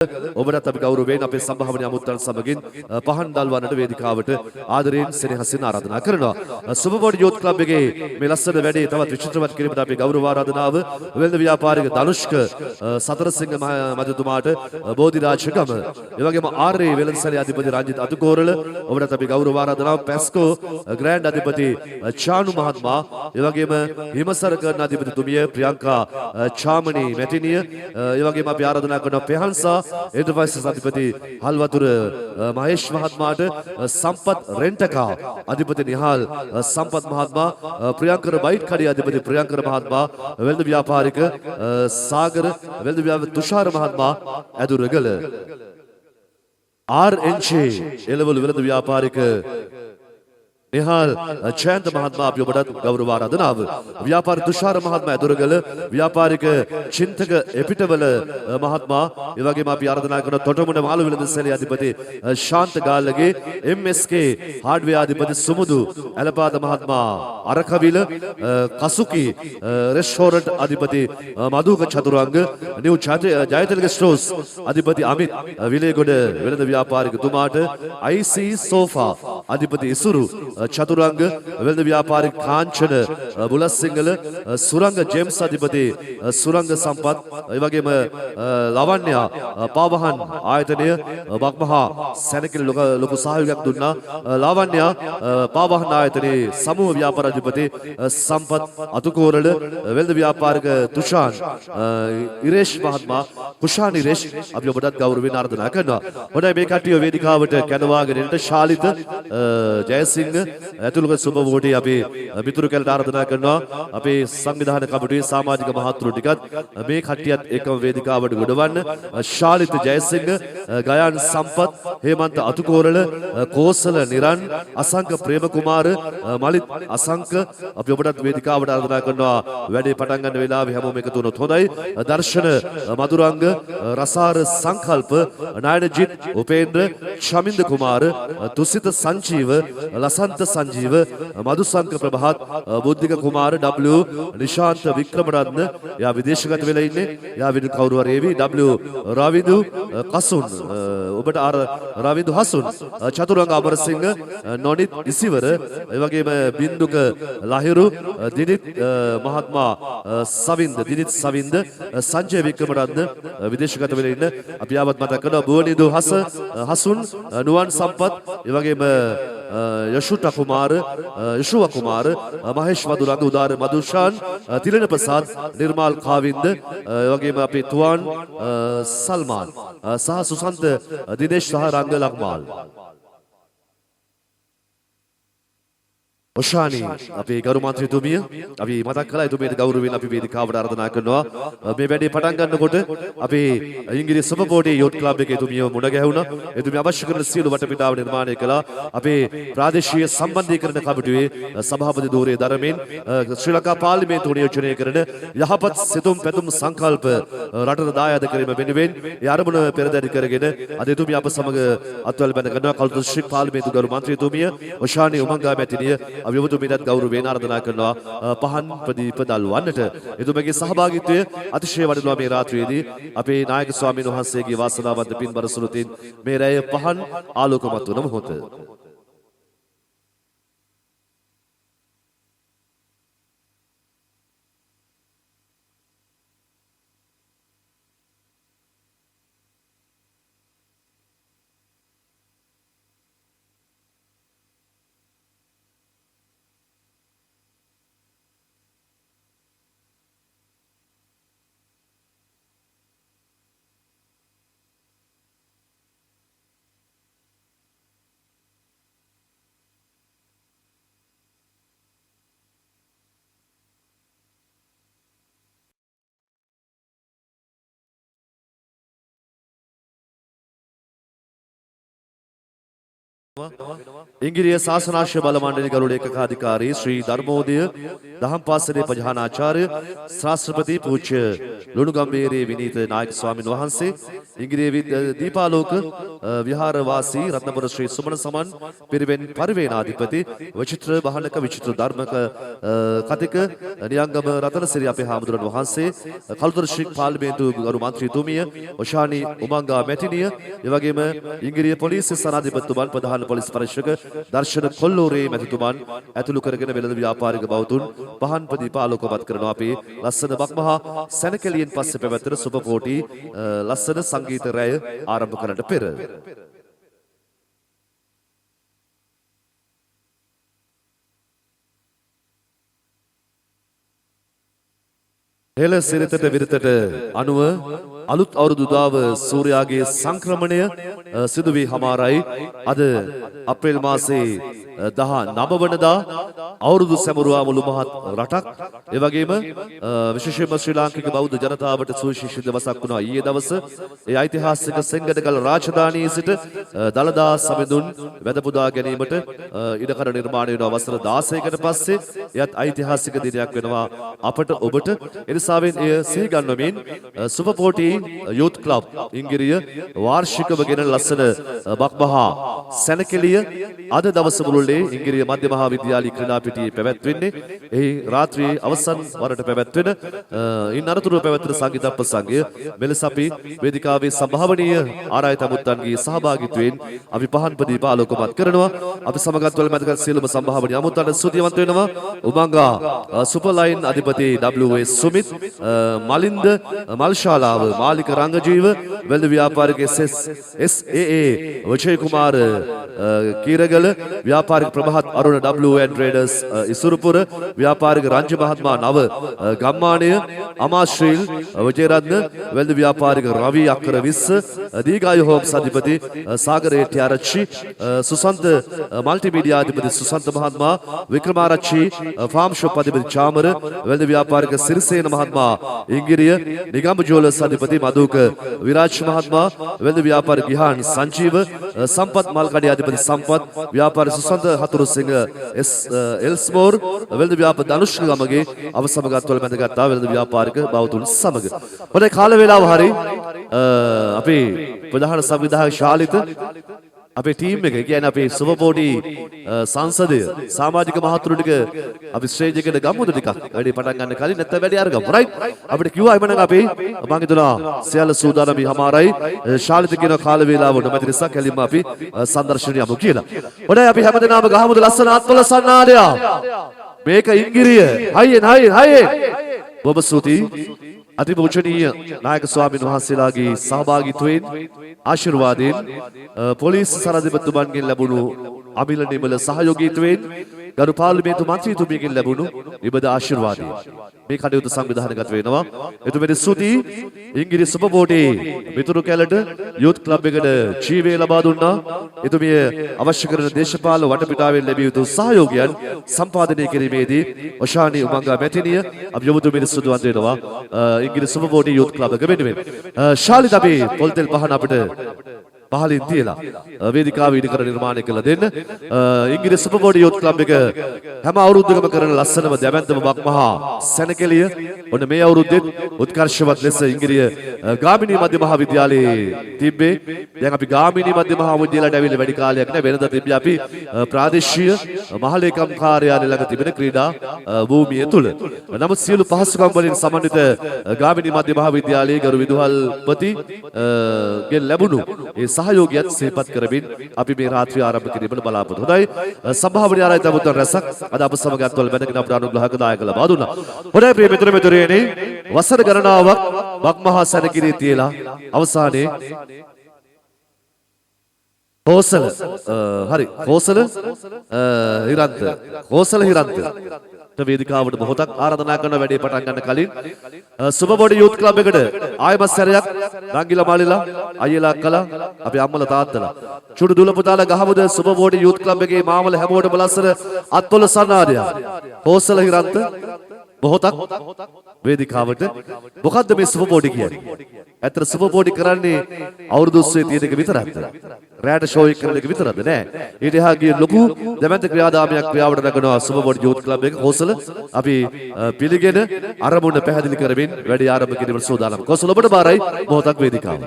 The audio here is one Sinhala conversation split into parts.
ඔබට අපි ගෞරවයෙන් අපේ සභාවනීය අමුත්තන් සමගින් පහන් දල්වන්නට වේදිකාවට ආදරයෙන් සෙනෙහසින් ආරාධනා කරනවා. සුබබෝඩ් යූත් ක්ලබ් එකේ මේ ලස්සන වැඩේ තවත් විචිත්‍රවත් කිරීමට අපේ ගෞරව ආරාධනාව වෙළඳ ව්‍යාපාරික ධනුෂ්ක සතරසිංහ මහතුමාට බෝධිරාජගම ඒ වගේම ආර්.ඒ. වෙළඳසැලේ අධිපති රංජිත් අතුකෝරළ ඔබට අපි ගෞරව ආරාධනාව පැස්කෝ ග්‍රෑන්ඩ් අධිපති චානු මහත්මයා ඒ වගේම හිමසර කරන අධිපතිතුමිය ප්‍රියංකා චාමනී මැටිනිය ඒ වගේම අපි ආරාධනා කරන පෙහන්සා එන්ටර්ප්‍රයිසස් අධිපති හල්වතුර මහේෂ් මහත්මයාට සම්පත් රෙන්ටකා අධිපති නිහාල් සම්පත් මහත්මයා ප්‍රියංකර බයිට් කඩේ අධිපති ප්‍රියංකර මහත්මයා වෙළඳ ව්‍යාපාරික සාගර වෙළඳ ව්‍යාපාරික තුෂාර මහත්මයා ඇදුරගල ආර්.එන්.ජේ එළවලු වෙළඳ ව්‍යාපාරික නිහාල් ජයන්ත මහත්මයා අපි ඔබට ගෞරව ආරාධනාව ව්‍යාපාරික තුෂාර මහත්මයා ඇදුරගල ව්‍යාපාරික චින්තක එපිටවල මහත්මයා ඒ වගේම අපි ආරාධනා කරන තොටමුණ මාළු වෙළඳසැලේ අධිපති ශාන්ත ගාල්ලගේ එම්.එස්.කේ හાર્ඩ්වෙයාර් අධිපති සුමුදු ඇලපාද මහත්මයා අරකවිල කසුකි රෙස්ටෝරන්ට් අධිපති මදුක චතුරංග නිව් ජයතිලක ස්ටෝර්ස් අධිපති අමිත් විලේගොඩ වෙළඳ ව්‍යාපාරිකතුමාට IC සෝෆා අධිපති ඉසුරු චතුරංග වෙළඳ ව්‍යාපාරික කාංචන බුලස්සිංහල සුරංග ජේම්ස් අධිපති සුරංග සම්පත් ඒ වගේම ලවන්‍යා පාවහන් ආයතනය බක්මහා සැනකිලි ලොකු සහයෝගයක් දුන්නා ලවන්‍යා පාවහන් ආයතනයේ සමූහ ව්‍යාපාර අධිපති සම්පත් අතුකෝරළ වෙළඳ ව්‍යාපාරික තුෂාන් ඉරේෂ් මහත්මයා කුෂාන් ඉරේෂ් අපි ඔබටත් ගෞරවයෙන් ආරාධනා කරනවා. හොඳයි මේ කට්ටිය වේදිකාවට කැඳවාගෙන එන්න ශාලිත ජයසිංහ ඇතුළු සුබ වෝටේ අපි මිතුරු කැලට ආරාධනා කරනවා. අපේ සංවිධාන කමිටුවේ සමාජික මහත්තුරු ටිකත් මේ කට්ටියත් එකම වේදිකාවට ගොඩවන්න. ශාලිත ජයසිංහ, ගයාන් සම්පත්, හේමන්ත අතුකෝරළ, කෝසල නිරන්, අසංක ප්‍රේමකුමාර, මලිත් අසංක අපි ඔබටත් වේදිකාවට ආරාධනා කරනවා. වැඩේ පටන් ගන්න වෙලාවේ හැමෝම එකතු වුණොත් හොඳයි. දර්ශන මధుරංග, රසාර සංකල්ප, නායනජිත්, උපේන්ද්‍ර, ශමින්ද කුමාර, තුසිත සංජීව, ලසන්ත සංජීව, මදුසංක ප්‍රභාත්, බුද්ධික කුමාර, W නිශාන්ත වික්‍රමරත්න යා විදේශගත වෙලා ඉන්නේ. යා විදු කවුරු හරි ඒවි W රවිදු කසුන් ඔබට අර රවිදු හසුන් චතුරංග අමරසිංහ නොනිත් ඉසිවර ඒ වගේම බින්දුක ලහිරු දිනිත් මහත්මයා දිනිත් සවින්ද සංජය වික්‍රමරත්න විදේශගත වෙලා ඉන්න. අපි ආවත් මතක් කරනවා බුවනිදු හසුන් නුවන් සම්පත් ඒ වගේම යශුටා කුමාර යශුව කුමාර මහේෂ් වදුරංග උදාර මදුෂාන් තිලන ප්‍රසාද් නිර්මාල් කාවින්ද වගේම අපේ තුවාන් සල්මාන් සහ සුසන්ත දිනේෂ් සහ රංග ලක්මාල් ඔෂානි අපේ ගරු මන්ත්‍රීතුමිය අපි මතක් කළා එතුමියට ගෞරවයෙන් අපි වේදිකාවට ආරාධනා කරනවා. මේ වැඩේ පටන් ගන්නකොට අපේ ඉංග්‍රීසි සුපර් බෝඩේ යෝත් ක්ලබ් එකේ එතුමිය මුණ ගැහුණා. එතුමිය අවශ්‍ය කරන සියලු වටපිටාව නිර්මාණය කළා. අපේ ප්‍රාදේශීය සම්බන්ධීකරණ කමිටුවේ සභාපති ධූරයේ දරමින් ශ්‍රී ලංකා පාර්ලිමේන්තුව නියෝජනය කරන යහපත් සිතුම් පැතුම් සංකල්ප රටට දායාද කිරීම වෙනුවෙන් ඒ අරමුණ පෙරදරි කරගෙන අද එතුමිය අප සමග අත්වැල් බැඳ ගන්නවා. කළුතර ශ්‍රී පාර්ලිමේන්තු ගරු මන්ත්‍රීතුමිය ඔෂානි උමංගා මැතිණිය අපි ඔබතුමීටත් ගෞරවයෙන් ආරාධනා කරනවා පහන් ප්‍රදීප දල්වන්නට. එතුමගේ සහභාගීත්වය අතිශය වටිනවා මේ රාත්‍රියේදී. අපේ නායක ස්වාමීන් වහන්සේගේ වාසනාවන්ත පින්බර සුළුතින් මේ රැය පහන් ආලෝකමත් වන මොහොත. ඉංගිරිය ශාසනාශ්‍රය බල මණ්ඩලයේ ගරු ලේකකාධිකාරී ශ්‍රී ධර්මෝදය දහම් පාසලේ ප්‍රධානාචාර්ය ශාස්ත්‍රපති පූජ්‍ය ලුණුගම්බේරේ විනීත නායක ස්වාමින් වහන්සේ ඉංගිරිය දීපාලෝක විහාරවාසී රත්නපුර ශ්‍රී සුමන සමන් පිරිවෙන් පරිවේනාධිපති විචිත්‍ර බහනක විචිත්‍ර ධර්මක කතික නියංගම රතනසිරි අපේ හාමුදුරන් වහන්සේ කළුතර ශ්‍රී පාර්ලිමේන්තු ගරු මන්ත්‍රීතුමිය ඔෂානි උමංගා මැතිණිය එවැගේම ඉංගිරිය පොලිසිය සේනාධිපතිතුමන් ප්‍රධාන පොලිස් පරීක්ෂක දර්ශන කොල්ලෝරේ මැතිතුමන් ඇතුළු කරගෙන වෙළඳ ව්‍යාපාරික බෞතුන් පහන් ප්‍රදීප ආලෝකවත් කරනවා අපේ ලස්සන බක්මහා සැනකෙළියෙන් පස්සේ පැවැත්වෙන සුබපෝටි ලස්සන සංගීත රැය ආරම්භ කරන්නට පෙර හෙළ සිරිතට විරිතට අනුව අලුත් අවුරුදු දාව සූර්යාගේ සංක්‍රමණය සිදු වී හමාරයි අද අප්‍රේල් මාසයේ 19 වනදා අවුරුදු සැමරුවා මුළු මහත් රටක් ඒ වගේම විශේෂයෙන්ම ශ්‍රී ලාංකික බෞද්ධ ජනතාවට සුවිශේෂී දවසක් වුණා ඊයේ දවස ඒ ඓතිහාසික සෙංගඩගල රාජධානියේ සිට දළදා සමිඳුන් වැඳ පුදා ගැනීමට ඉඩකඩ නිර්මාණය වෙන වසර 16කට පස්සේ එයත් ඓතිහාසික දිනයක් වෙනවා අපට ඔබට එනිසාවෙන් එය සිහි ගන්වමින් සුපපෝටි යූත් ක්ලබ් ඉංගිරිය වාර්ෂිකව ගෙන ලස්සන බක්මහා සැනකෙළිය අද දවස මුළුල්ලේ ඉංගිරිය මධ්‍ය මහා විද්‍යාලීය ක්‍රීඩා පිටියේ පැවැත්වෙන්නේ එහි රාත්‍රියේ අවසන් වරට පැවැත්වෙන ඉන් අනතුරුව පැවැත්වෙන සංගීත ප්‍රසංගය මෙලෙස අපි වේදිකාවේ සම්භාවනීය ආරාධිත අමුත්තන්ගේ සහභාගීත්වයෙන් අපි පහන් ප්‍රදීප ආලෝකමත් කරනවා අපි සමගත් වල මැදගත් සියලුම සම්භාවනීය අමුත්තන්ට ස්තුතිවන්ත වෙනවා උමංගා සුපර්ලයින් අධිපති WS සුමිත් මලින්ද මල්ශාලාව මාලික රංගජීව වෙළඳ ව්‍යාපාරික SAA විජය කුමාර කීරගල ව්‍යාපාරික ප්‍රභාත් අරුණ WN ට්‍රේඩර්ස් ඉසුරුපුර ව්‍යාපාරික රංජ මහත්මයා නව ගම්මානය අමාශ්‍රීල් විජේරත්න වෙළඳ ව්‍යාපාරික රවි අක්කර 20 දීගායු හෝම්ස් අධිපති සාගර හෙට්ටිආරච්චි සුසන්ත මල්ටිමීඩියා අධිපති සුසන්ත මහත්මයා වික්‍රමාරච්චි ෆාම් ෂොප් අධිපති චාමර වෙළඳ ව්‍යාපාරික සිරිසේන මහත්මයා ඉංගිරිය නිගම්බ ජුවලර්ස් අධිපති මදුක විරාජ් මහත්මයා වෙළඳ ව්‍යාපාරික ගිහාන් සංජීව සම්පත් මල්කඩිය අධිපති සම්පත් ව්‍යාපාරික සුසන්ත හතුරුසිංහ එල්ස්මෝර් වෙළඳ ව්‍යාපාර ධනුෂ්ක ගමගේ අවසමගත් වල මැදගත්තා වෙළඳ ව්‍යාපාරික බෞතුන් සමග හොඳයි කාල වේලාව හරි අපේ ප්‍රධාන සංවිධායක ශාලිත අපේ ටීම් එක කියන්නේ අපේ සුබපෝටි සංසදය සමාජික මහතුරු ටික අපි ස්ටේජ් එකට ගමුද ටිකක් වැඩි පටන් ගන්න කලින් නැත්නම් වැඩි අරගමු රයිට් අපිට කිව්වා එමනම් අපි මම හිතනවා සියල්ල සූදානම් හමාරයි ශාලිත කියන කාල වේලාවට මැද නිසා කැලින්ම අපි සංදර්ශනය යමු කියලා. හොඳයි අපි හැමදෙනාම ගහමුද ලස්සන අත්වල සන්නාදය. මේක ඉංගිරිය හයියෙන් බොබ ස්තුතියි අතිපූජනීය නායක ස්වාමීන් වහන්සේලාගේ සහභාගීත්වයෙන් ආශිර්වාදයෙන් පොලිස් සරාධිපතිතුමන්ගෙන් ලැබුණු අමිල නිමල සහයෝගීත්වයෙන් ගරු පාර්ලිමේන්තු මන්ත්‍රීතුමියගෙන් ලැබුණු නිබඳ ආශිර්වාදය මේ කටයුතු සංවිධානයගත වෙනවා. එතුමෙනි ස්තුතියි ඉංගිරිය සුපපෝටි මිතුරු කැලට යූත් ක්ලබ් එකට ජීවය ලබා දුන්නා. එතුමිය අවශ්‍ය කරන දේශපාලන වටපිටාවෙන් ලැබිය යුතු සහයෝගයන් සම්පාදනය කිරීමේදී ඔෂානි උමංගා මැතිණිය අපි යොමුතුමිනි සුදුවන්ත වෙනවා ඉංගිරිය සුපපෝටි යූත් ක්ලබ් එක වෙනුවෙන්. ශාලිත අපි පොල්තෙල් පහන අපිට පහලින් තියලා වේදිකාව ඉදි කර නිර්මාණය කළ දෙන්න. ඉංගිරිය සුපපෝටි යූත් ක්ලබ් එක හැම අවුරුද්දකම කරන ලස්සනම දැවැන්තම බක්මහා සැනකෙළිය ඔන්න මේ අවුරුද්දෙත් උත්කර්ෂවත් ලෙස ඉංගිරිය ගාමිණී මධ්‍ය මහා විද්‍යාලයේ තිබ්බේ. දැන් අපි ගාමිණී මධ්‍ය මහා විද්‍යාලයට ඇවිල්ලා වැඩි කාලයක් නෑ. වෙනදා තිබ්බේ අපි ප්‍රාදේශීය මහලේකම් කාර්යාලය ළඟ තිබෙන ක්‍රීඩා භූමිය තුල. නමුත් සියලු පහසුකම් වලින් සමන්විත ගාමිණී මධ්‍ය මහා විද්‍යාලයේ ගරු විදුහල්පති ගෙන් ලැබුණු ඒ සහයෝගයත් සිහිපත් කරමින් අපි මේ රාත්‍රිය ආරම්භ කිරීමට බලාපොරොත්තු. හොඳයි සම්භාවනීය ආරාධිත අමුත්තන් රැසක් අද අප සමග අත්වල බැඳගෙන අපට අනුග්‍රහක දායක ලබා දුන්නා. හොඳයි ප්‍රිය මිතුර මිතුරියනි වසර ගණනාවක් බක්මහා සැනකිලි තියලා අවසානයේ කෝසල හරි කෝසල හිරන්ත වේදිකාවට මොහොතක් ආරාධනා කරන වැඩේ පටන් ගන්න කලින් සුබපෝටි යූත් ක්ලබ් එකට ආයමත් සැරයක් නංගිලා මාලිලා අයියලා අක්කලා අපි අම්මලා තාත්තලා චුඩු දුල පුතාලා ගහමුද සුබපෝටි යූත් ක්ලබ් එකේ මාමල හැමෝටම ලස්සන අත්පොළ සන්නාදය. කෝසල හිරන්ත මොහොතක් වේදිකාවට මොකද්ද මේ සුපර් බෝඩි කියන්නේ? ඇත්තට සුපර් බෝඩි කරන්නේ අවුරුදු 30 තියෙන එක විතරක්ද? රෑට ෂෝ එක කරන එක විතරද? නෑ. ඊට එහා ගිය ලොකු දැවැන්ත ක්‍රියාදාමයක් ක්‍රියාවට නගනවා සුපර් බෝඩි යූත් ක්ලබ් එක කොසල. අපි පිළිගෙන අරමුණ පැහැදිලි කරමින් වැඩි ආරම්භ කිරීමට සූදානම්. කොසල ඔබට බාරයි මොහොතක් වේදිකාව.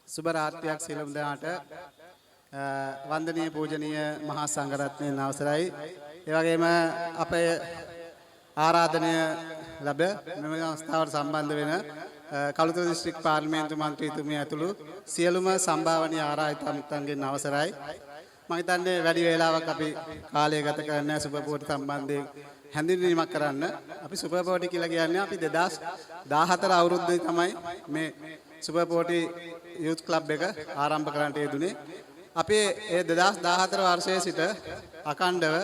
සුබ රාත්‍රියක් සියලුම දෙනාට වන්දනීය පූජනීය මහා සංඝරත්නයන් අවසරයි. ඒ වගේම අපේ ආරාධනය ලැබ මෙම අවස්ථාවට සම්බන්ධ වෙන කළුතර දිස්ත්‍රික් පාර්ලිමේන්තු මන්ත්‍රීතුමිය ඇතුළු සියලුම සම්භාවනීය ආරාධිතයන්ගෙන් අවසරයි. මම හිතන්නේ වැඩි වේලාවක් අපි කාලය ගත කරන්නේ සුපර් බෝඩි සම්බන්ධයෙන් හැඳින්වීමක් කරන්න. අපි සුපර් බෝඩි කියලා කියන්නේ අපි 2014 අවුරුද්දේ තමයි මේ සුපර් බෝඩි යූත් ක්ලබ් එක ආරම්භ කරන්නට යෙදුනේ. අපි ඒ 2014 වර්ෂයේ සිට අඛණ්ඩව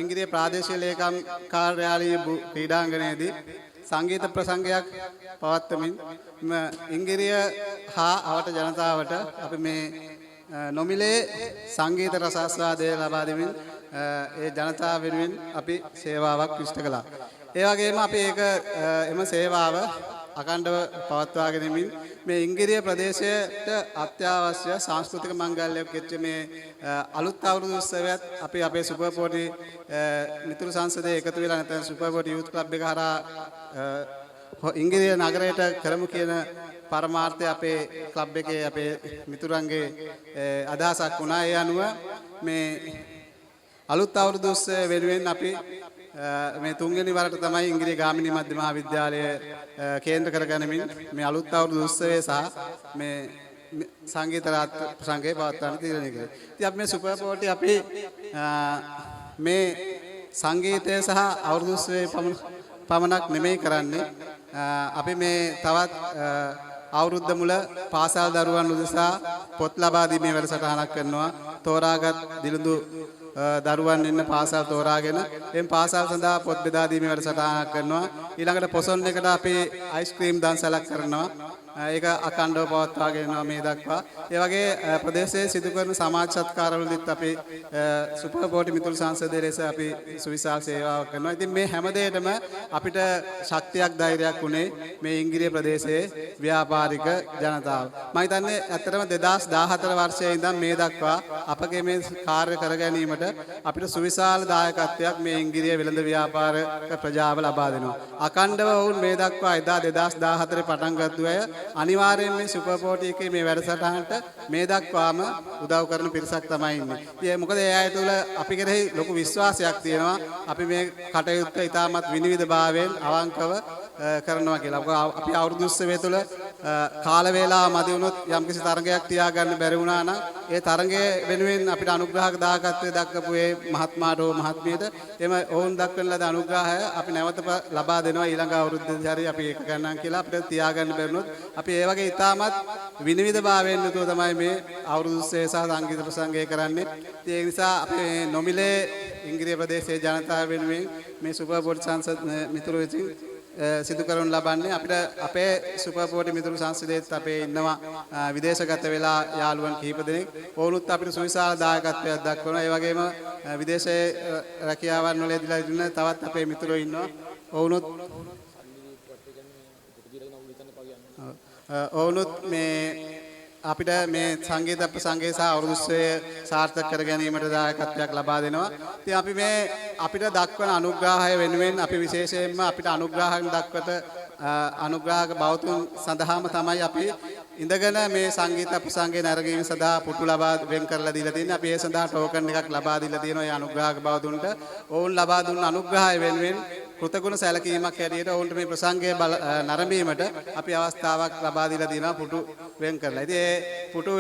ඉංග්‍රීසි ප්‍රාදේශීය ලේකම් කාර්යාලීය ක්‍රීඩාංගණයේදී සංගීත ප්‍රසංගයක් පවත්වමින් ඉංග්‍රීසි හා අවට ජනතාවට අපි මේ නොමිලේ සංගීත රසාස්වාදය ලබා දෙමින් ඒ ජනතාව වෙනුවෙන් අපි සේවාවක් ඉෂ්ට කළා. ඒ වගේම අපි එම සේවාව අඛණ්ඩව පවත්වාගෙන යමින් මේ ඉංග්‍රීසි ප්‍රදේශයට අත්‍යවශ්‍ය සංස්කෘතික මංගල්‍යයක් වෙච්ච මේ අලුත් අවුරුදු උත්සවයත් අපි අපේ සුපර් බෝඩි මිතුරු සංසදයේ එකතු වෙලා නැත්නම් සුපර් බෝඩි යූත් ක්ලබ් එක හරහා ඉංග්‍රීසි නගරයට කරමු කියන පරමාර්ථය අපේ ක්ලබ් එකේ අපේ මිතුරන්ගේ අදහසක් වුණා. ඒ අනුව මේ අලුත් අවුරුදු උත්සවය වෙනුවෙන් අපි මේ තුන්වෙනි වරට තමයි ඉංග්‍රීසි ගාමිණී මධ්‍ය මහාවිද්‍යාලය කේන්ද්‍ර කරගනිමින් මේ අලුත් අවුරුදු උත්සවය සහ මේ සංගීත ප්‍රසංගය පවත්වන්න තීරණය කළේ. ඉතින් අපි මේ සුපර් බෝඩි අපි මේ සංගීතය සහ අවුරුදු උත්සවයේ පමණක් නෙමෙයි කරන්නේ. අපි මේ තවත් අවුරුද්ද මුල පාසල් දරුවන් උදෙසා පොත් ලබා දීමේ වැඩසටහනක් කරනවා. තෝරාගත් දිළිඳු දරුවන් ඉන්න පාසල් තෝරාගෙන එම් පාසල් සඳහා පොත් බෙදා දීමේ වැඩසටහනක් කරනවා. ඊළඟට පොසොන් එකට අපි අයිස්ක්‍රීම් දන්සලක් කරනවා. ඒක අඛණ්ඩව පවත්වාගෙන යනවා මේ දක්වා. ඒ වගේ ප්‍රදේශයේ සිදු කරන සමාජ සත්කාරවලදීත් අපි සුපර් බෝඩි මිතුරු සංසදයේ ලෙස අපි සුවිශාල සේවාවක් කරනවා. ඉතින් මේ හැම දෙයකම අපිට ශක්තියක් ධෛර්යයක් උනේ මේ ඉංග්‍රීසි ප්‍රදේශයේ ව්‍යාපාරික ජනතාව. මම හිතන්නේ ඇත්තටම 2014 වර්ෂයේ ඉඳන් මේ දක්වා අපගේ මේ කාර්ය කර ගැනීමට අපිට සුවිශාල දායකත්වයක් මේ ඉංග්‍රීසි වෙළඳ ව්‍යාපාරික ප්‍රජාව ලබා දෙනවා. අඛණ්ඩව වුන් මේ දක්වා එදා 2014 පටන් ගත්තු අය අනිවාර්යයෙන් මේ සුපර් බෝඩි එකේ මේ වැඩසටහනට මේ දක්වාම උදව් කරන පිරිසක් තමයි ඉන්නේ. ඉතින් මොකද ඒ අය තුළ අපි කෙරෙහි ලොකු විශ්වාසයක් තියෙනවා. අපි මේ කටයුත්ත ඉතාමත් විනිවිදභාවයෙන් අවංකව කරනවා කියලා. අපි අවුරුදු උත්සවය තුළ කාල වේලාව මදි වුණොත් යම්කිසි තරගයක් තියාගන්න බැරි වුණා නම් ඒ තරගය වෙනුවෙන් අපිට අනුග්‍රහක දායකත්වයේ දක්වපු ඒ මහත්මාට මහත්මියට එම ඔවුන් දක්වන ලද අනුග්‍රහය අපි නැවත ලබා දෙනවා ඊළඟ අවුරුද්දේදී හරි අපි ඒක ගන්නම් කියලා අපිට තියාගන්න බැරිනොත් අපි ඒ වගේ ඉතාමත් විනිවිදභාවයෙන් යුතුව තමයි මේ අවුරුදු උත්සවය සහ සංගීත ප්‍රසංගය කරන්නේ. ඒ නිසා අපි නොමිලේ ඉංග්‍රීසි ප්‍රදේශයේ ජනතාව වෙනුවෙන් මේ සුපර් බෝඩි සංසද මිතුරු විසින් සිදු කරනු ලබන්නේ. අපිට අපේ සුපර් බෝඩි මිතුරු සංසදයේත් අපේ ඉන්නවා විදේශගත වෙලා යාළුවන් කිහිප දෙනෙක්. ඔවුනුත් අපිට සුවිශාල දායකත්වයක් දක්වනවා. ඒ වගේම විදේශයේ රැකියාවන් වල යෙදලා ඉන්න තවත් අපේ මිතුරෝ ඉන්නවා. ඔවුනුත් මේ අපිට මේ සංගීත ප්‍රසංගය සහ අවුරුදු උත්සවය සාර්ථක කර ගැනීමට දායකත්වයක් ලබා දෙනවා. ඉතින් අපි මේ අපිට දක්වන අනුග්‍රහය වෙනුවෙන් අපි විශේෂයෙන්ම අපිට අනුග්‍රහයන් දක්වත අනුග්‍රහක බෞතුන් සඳහාම තමයි අපි ඉඳගෙන මේ සංගීත ප්‍රසංගය නැරඹීම සඳහා පුටු ලබා වෙන් කරලා දීලා තියෙන්නේ. අපි ඒ සඳහා ටෝකන් එකක් ලබා දීලා තියෙනවා. ඒ අනුග්‍රහක බෞතුන්ට ඔවුන් ලබා දුන්න අනුග්‍රහය වෙනුවෙන් කෘතගුණ සැලකීමක් හැටියට ඔවුන්ට මේ ප්‍රසංගය නරඹීමට අපි අවස්ථාවක් ලබා දීලා තියෙනවා පුටු වෙන් කරලා. ඉතින් ඒ පුටු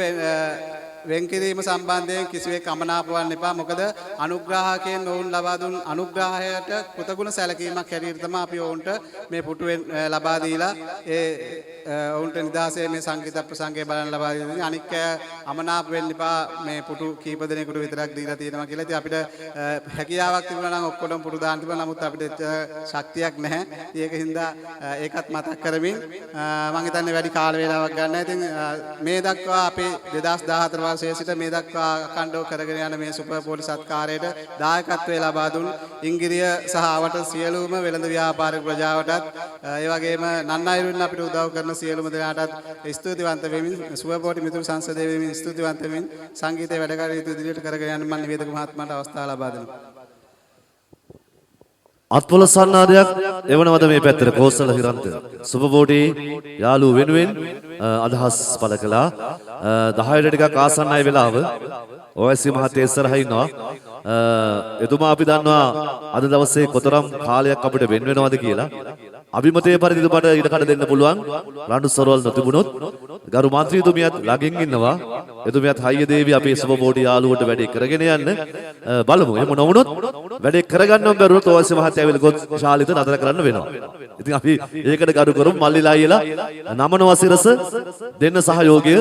වෙන් කිරීම සම්බන්ධයෙන් කිසිවෙක් අමනාපවන්න එපා. මොකද අනුග්‍රහකයන් ඔවුන් ලබා දුන් අනුග්‍රහයට කෘතගුණ සැලකීමක් හැටියට තමයි අපි ඔවුන්ට මේ පුටු ලබා දීලා ඔවුන්ට නිදහසේ මේ සංගීත ප්‍රසංගය බලන්න ලබා දෙන්නේ. අනික් අමනාප වෙන්න එපා. මේ පුටු කීප දෙනෙකුට විතරක් දීලා තියෙනවා කියලා. ඉතින් අපිට හැකියාවක් තිබුණා නම් ඔක්කොම පුටු දාන්න තිබුණා. නමුත් අපිට ශක්තියක් නැහැ. ඒක හින්දා ඒකත් මතක් කරමින් මම හිතන්නේ වැඩි කාල වේලාවක් ගන්න නැහැ. ඉතින් මේ දක්වා අපේ 2014 මාසයේ සිට මේ දක්වා අඛණ්ඩව කරගෙන යන මේ සුපර් පොලි සත්කාරයට දායකත්වයේ ලබා දුන් ඉංගිරිය සහ අවට සියලුම වෙළඳ ව්‍යාපාරික ප්‍රජාවටත් ඒ වගේම නන්නයිරුන් අපිට උදව් කරන සියලුම දෙනාටත් ස්තුතිවන්ත වෙමින් සුපර් පොලි මිතුරු සංසදයේ වෙමින් ස්තුතිවන්ත වෙමින් සංගීතය වැඩ කටයුතු ඉදිරියට කරගෙන යන්න මම නිවේදක මහත්මයාට අවස්ථාව ලබා දෙනවා. අත්පොල සන්නාදයක් එවනවද මේ පැත්තට කෝසල හිරන්ත සුපබෝඩි යාළු වෙනුවෙන් අදහස් පළ කළා 10ට ටිකක් ආසන්නයි වෙලාව ඔයසි මහත්තයා ඉස්සරහා ඉන්නවා එතුමා අපි දන්නවා අද දවසේ කොතරම් කාලයක් අපිට වෙන් වෙනවද කියලා අභිමතයේ පරිදි ඔබට ඊට කඩ දෙන්න පුළුවන් රණ්ඩු සරවල් නොතිබුණොත් ගරු මන්ත්‍රීතුමියත් ළඟින් ඉන්නවා එතුමියත් හයිය දේවි අපේ සුපබෝඩි යාළුවට වැඩේ කරගෙන යන්න බලමු එහෙම නොවුනොත් වැඩේ කරගන්නම බැරුවොත් ඔයසි මහත්තයා ඇවිල්ලා ගොත් ශාලිත නතර කරන්න වෙනවා ඉතින් අපි ඒකට ගරු කරමු මල්ලිලා අයියලා නමනවා සිරස දෙන්න සහයෝගය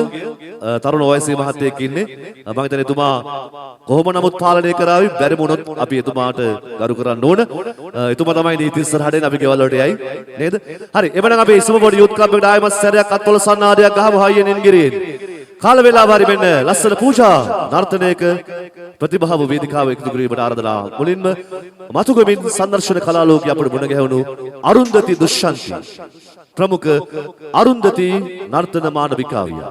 තරුණ ඔයසි මහත්තයෙක් ඉන්නේ මම හිතන්නේ එතුමා කොහොම නමුත් පාලනය කරાવી බැරි වුණොත් අපි එතුමාට ගරු කරන්න ඕන එතුමා තමයි නීති ඉස්සරහට අපි ගෙවල් වලට යයි නේද හරි එවනම් අපි සුපබෝඩි යූත් ක්ලබ් එකට ආයමත් සැරයක් අත්පොල සන්නාදයක් ගහමු හයියෙන් ඉන්ගිරියෙන් කාල වේලාව හරි මෙන්න ලස්සන පූජා නර්තනයක ප්‍රතිභාව වේදිකාව එකතු කිරීමට ආරාධනා මුලින්ම මතුගමින් සංදර්ශන කලාලෝකයේ අපට මුණ ගැහුණු අරුන්දති දුෂ්ශන්ති ප්‍රමුඛ අරුන්දති නර්තන මානවිකාවිය